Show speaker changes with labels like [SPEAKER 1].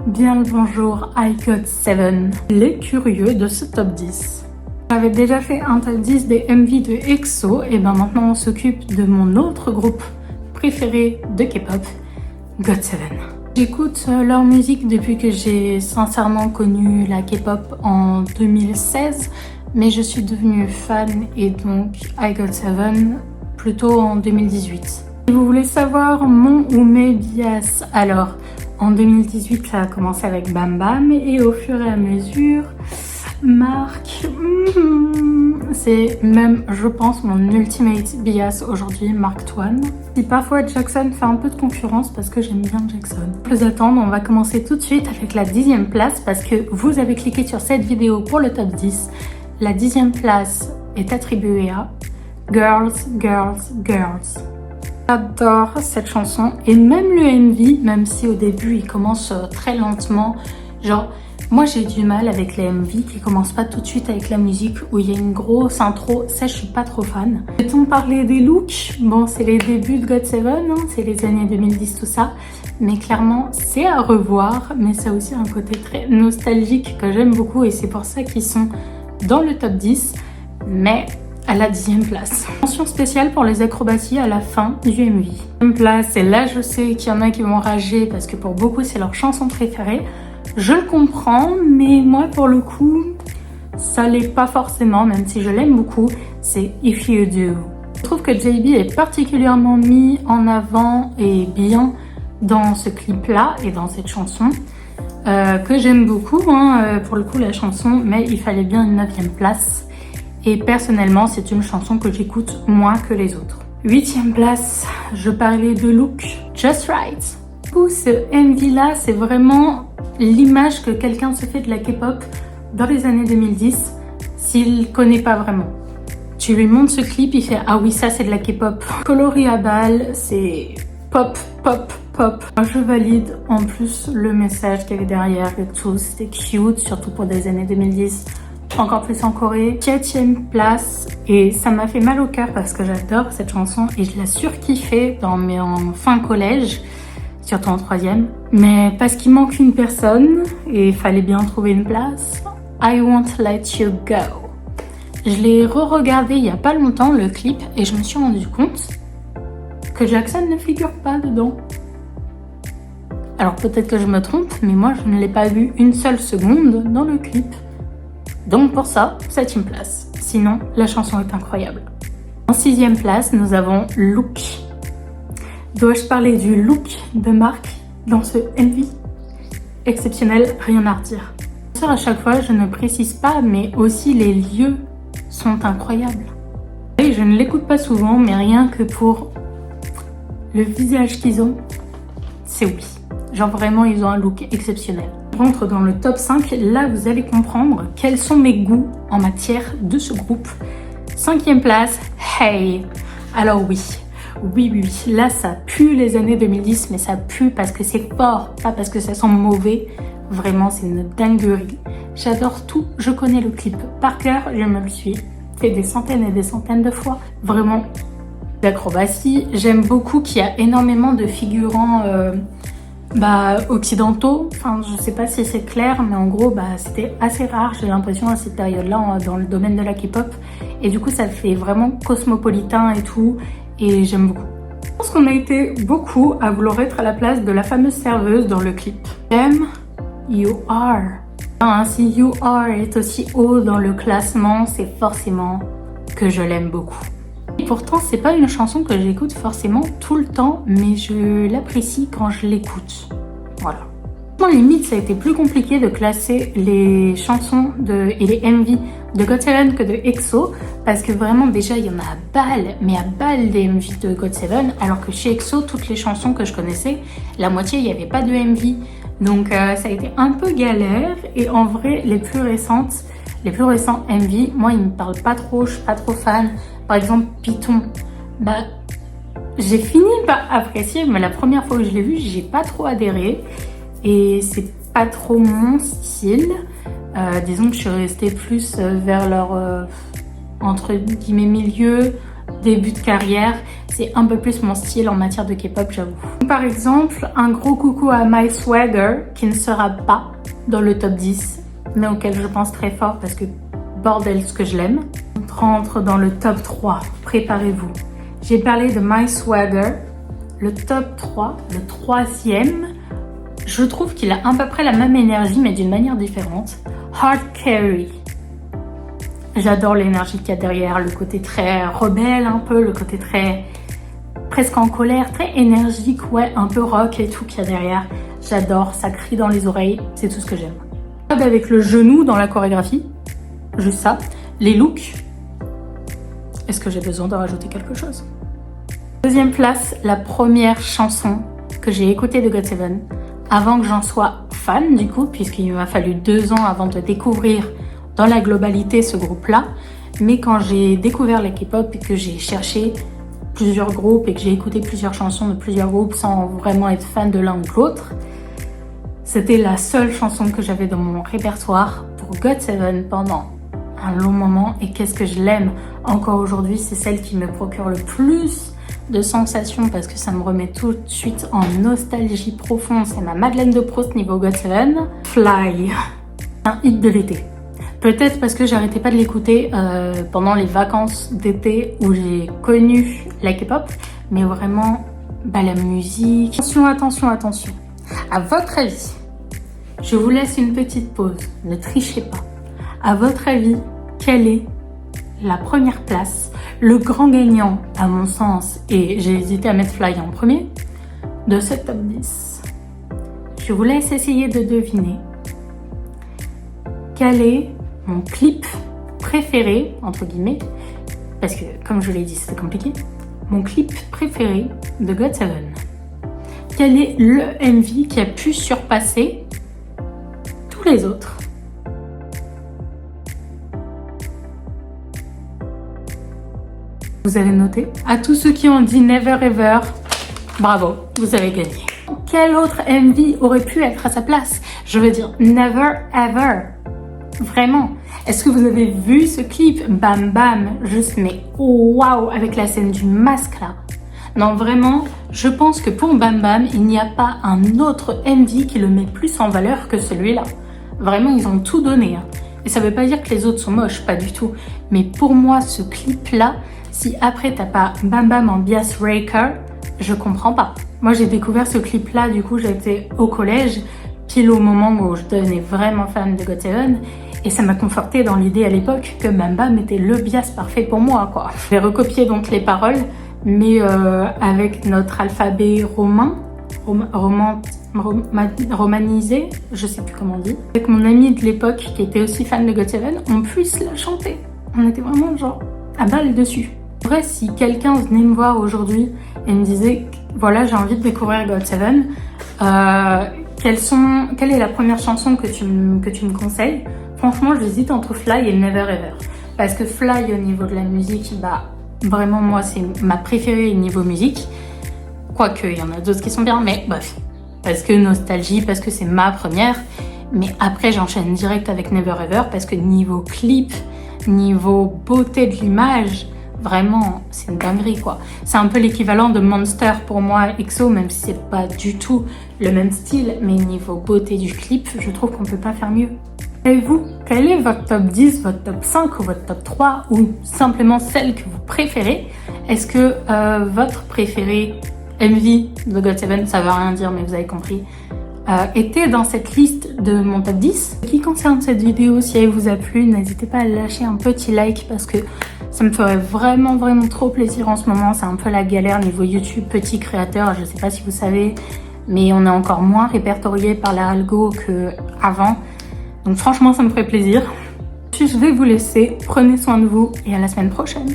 [SPEAKER 1] Bien le bonjour I Got 7, les curieux de ce top 10. J'avais déjà fait un top 10 des MV de EXO et ben maintenant on s'occupe de mon autre groupe préféré de K-pop, GOT7. J'écoute leur musique depuis que j'ai sincèrement connu la K-pop en 2016, mais je suis devenue fan et donc I Got 7 plutôt en 2018. Si vous voulez savoir mon ou mes bias, alors en 2018 ça a commencé avec Bam Bam et au fur et à mesure Mark, c'est même je pense mon ultimate bias aujourd'hui, Mark Twain. Si parfois Jackson fait un peu de concurrence parce que j'aime bien Jackson. Plus attendre, on va commencer tout de suite avec la 10e place parce que vous avez cliqué sur cette vidéo pour le top 10. La 10e place est attribuée à Girls, Girls, Girls. J'adore cette chanson et même le MV, même si au début il commence très lentement, genre moi j'ai du mal avec les MV qui commencent pas tout de suite avec la musique où il y a une grosse intro, ça je suis pas trop fan. Peut-on parler des looks? Bon, c'est les débuts de GOT7, hein, c'est les années 2010 tout ça, mais clairement c'est à revoir, mais ça a aussi un côté très nostalgique que j'aime beaucoup et c'est pour ça qu'ils sont dans le top 10, mais à la 10e place. Mention spéciale pour les acrobaties à la fin du MV. 10e place, et là je sais qu'il y en a qui vont rager parce que pour beaucoup c'est leur chanson préférée. Je le comprends, mais moi pour le coup, ça l'est pas forcément, même si je l'aime beaucoup, c'est If You Do. Je trouve que JB est particulièrement mis en avant et bien dans ce clip-là et dans cette chanson, que j'aime beaucoup, hein, pour le coup la chanson, mais il fallait bien une 9e place. Et personnellement, c'est une chanson que j'écoute moins que les autres. 8e place, je parlais de look, Just Right. Ce MV là, c'est vraiment l'image que quelqu'un se fait de la K-pop dans les années 2010 s'il connaît pas vraiment. Tu lui montres ce clip, il fait ah oui, ça c'est de la K-pop. Coloré à balle, c'est pop, pop, pop. Je valide en plus le message qu'il y avait derrière et tout, c'était cute, surtout pour des années 2010. Encore plus en Corée. 7e place et ça m'a fait mal au cœur parce que j'adore cette chanson et je la surkiffais en fin collège, surtout en 3e, mais parce qu'il manque une personne et il fallait bien trouver une place. I Won't Let You Go. Je l'ai re-regardé il y a pas longtemps le clip et je me suis rendu compte que Jackson ne figure pas dedans. Alors peut-être que je me trompe, mais moi je ne l'ai pas vu une seule seconde dans le clip. Donc pour ça, 7e place. Sinon, la chanson est incroyable. En 6e place, nous avons Look. Dois-je parler du look de Mark dans ce MV? Exceptionnel, rien à redire. À chaque fois, je ne précise pas, mais aussi les lieux sont incroyables. Et je ne l'écoute pas souvent, mais rien que pour le visage qu'ils ont, c'est oui. Genre vraiment, ils ont un look exceptionnel. Rentre dans le top 5, là vous allez comprendre quels sont mes goûts en matière de ce groupe. 5e place, Hey. Alors oui, là ça pue les années 2010, mais ça pue parce que c'est fort, pas parce que ça sent mauvais. Vraiment, c'est une dinguerie. J'adore tout, je connais le clip par cœur, je me le suis fait des centaines et des centaines de fois. Vraiment, d'acrobatie. J'aime beaucoup qu'il y a énormément de figurants occidentaux, enfin je sais pas si c'est clair, mais en gros c'était assez rare, j'ai l'impression à cette période là dans le domaine de la K-pop, et du coup ça fait vraiment cosmopolitain et tout, et j'aime beaucoup. Je pense qu'on a été beaucoup à vouloir être à la place de la fameuse serveuse dans le clip. J'aime You Are. Si You Are est aussi haut dans le classement, c'est forcément que je l'aime beaucoup. Et pourtant, c'est pas une chanson que j'écoute forcément tout le temps, mais je l'apprécie quand je l'écoute. Voilà. En limite, ça a été plus compliqué de classer les chansons et les MV de GOT7 que de EXO, parce que vraiment, déjà, il y en a à balle, mais à balle des MV de GOT7, alors que chez EXO, toutes les chansons que je connaissais, la moitié, il n'y avait pas de MV. Donc, ça a été un peu galère, et en vrai, les plus récents MV, moi, ils me parlent pas trop, je suis pas trop fan. Par exemple, Python, j'ai fini par apprécier, mais la première fois que je l'ai vu, j'ai pas trop adhéré et c'est pas trop mon style. Disons que je suis restée plus vers leur entre guillemets milieu, début de carrière, c'est un peu plus mon style en matière de K-pop, j'avoue. Par exemple, un gros coucou à My Swagger, qui ne sera pas dans le top 10, mais auquel je pense très fort parce que bordel ce que je l'aime. On rentre dans le top 3, préparez-vous. J'ai parlé de My Swagger, le top 3, le troisième, je trouve qu'il a à peu près la même énergie mais d'une manière différente. Hard Carry. J'adore l'énergie qu'il y a derrière, le côté très rebelle un peu, le côté très presque en colère, très énergique, ouais, un peu rock et tout qu'il y a derrière. J'adore, ça crie dans les oreilles, c'est tout ce que j'aime. Avec le genou dans la chorégraphie, juste ça. Les looks, est-ce que j'ai besoin de rajouter quelque chose? Deuxième place, la première chanson que j'ai écoutée de GOT7, avant que j'en sois fan du coup, puisqu'il m'a fallu 2 ans avant de découvrir dans la globalité ce groupe-là. Mais quand j'ai découvert la K-pop et que j'ai cherché plusieurs groupes et que j'ai écouté plusieurs chansons de plusieurs groupes sans vraiment être fan de l'un ou de l'autre, c'était la seule chanson que j'avais dans mon répertoire pour GOT7 pendant un long moment. Et qu'est-ce que je l'aime encore aujourd'hui, c'est celle qui me procure le plus de sensations parce que ça me remet tout de suite en nostalgie profonde. C'est ma Madeleine de Proust niveau GOT7. Fly, un hit de l'été. Peut-être parce que j'arrêtais pas de l'écouter pendant les vacances d'été où j'ai connu la K-pop, mais vraiment, la musique. Attention, attention, attention. À votre avis, je vous laisse une petite pause, ne trichez pas. À votre avis, quelle est la première place, le grand gagnant à mon sens, et j'ai hésité à mettre Fly en premier, de ce top 10? Je vous laisse essayer de deviner quel est mon clip préféré, entre guillemets, parce que comme je l'ai dit c'est compliqué, mon clip préféré de GOT7. Quel est le MV qui a pu surpasser tous les autres? Vous avez noté? À tous ceux qui ont dit Never Ever, bravo, vous avez gagné. Quel autre MV aurait pu être à sa place? Je veux dire Never Ever. Vraiment. Est-ce que vous avez vu ce clip? Bam Bam, juste mais waouh, avec la scène du masque là. Non, vraiment, je pense que pour Bam Bam, il n'y a pas un autre MV qui le met plus en valeur que celui-là. Vraiment, ils ont tout donné. Hein. Et ça veut pas dire que les autres sont moches, pas du tout. Mais pour moi, ce clip-là, si après t'as pas Bam Bam en Bias Breaker, je comprends pas. Moi, j'ai découvert ce clip-là, du coup, j'étais au collège, pile au moment où je devenais vraiment fan de GOT7. Et ça m'a conforté dans l'idée à l'époque que Bam Bam était le bias parfait pour moi, quoi. J'ai recopié donc les paroles, mais avec notre alphabet romanisé, je sais plus comment on dit. Avec mon ami de l'époque qui était aussi fan de GOT7, on puisse la chanter. On était vraiment genre à balle dessus. En vrai, si quelqu'un venait me voir aujourd'hui et me disait, voilà, j'ai envie de découvrir GOT7, quelle est la première chanson que tu me conseilles? Franchement, j'hésite entre Fly et Never Ever. Parce que Fly, au niveau de la musique, vraiment, moi, c'est ma préférée niveau musique. Quoique, il y en a d'autres qui sont bien, mais bref. Parce que nostalgie, parce que c'est ma première. Mais après, j'enchaîne direct avec Never Ever, parce que niveau clip, niveau beauté de l'image, vraiment, c'est une dinguerie, quoi. C'est un peu l'équivalent de Monster pour moi, EXO, même si c'est pas du tout le même style. Mais niveau beauté du clip, je trouve qu'on peut pas faire mieux. Et vous, quel est votre top 10, votre top 5 ou votre top 3 ou simplement celle que vous préférez? Est-ce que votre préféré MV de GOT7, ça veut rien dire mais vous avez compris, était dans cette liste de mon top 10? Ce qui concerne cette vidéo, si elle vous a plu, n'hésitez pas à lâcher un petit like parce que ça me ferait vraiment trop plaisir en ce moment. C'est un peu la galère niveau YouTube, petit créateur, je sais pas si vous savez, mais on est encore moins répertorié par la algo qu'avant. Donc franchement, ça me ferait plaisir. Puis je vais vous laisser. Prenez soin de vous et à la semaine prochaine.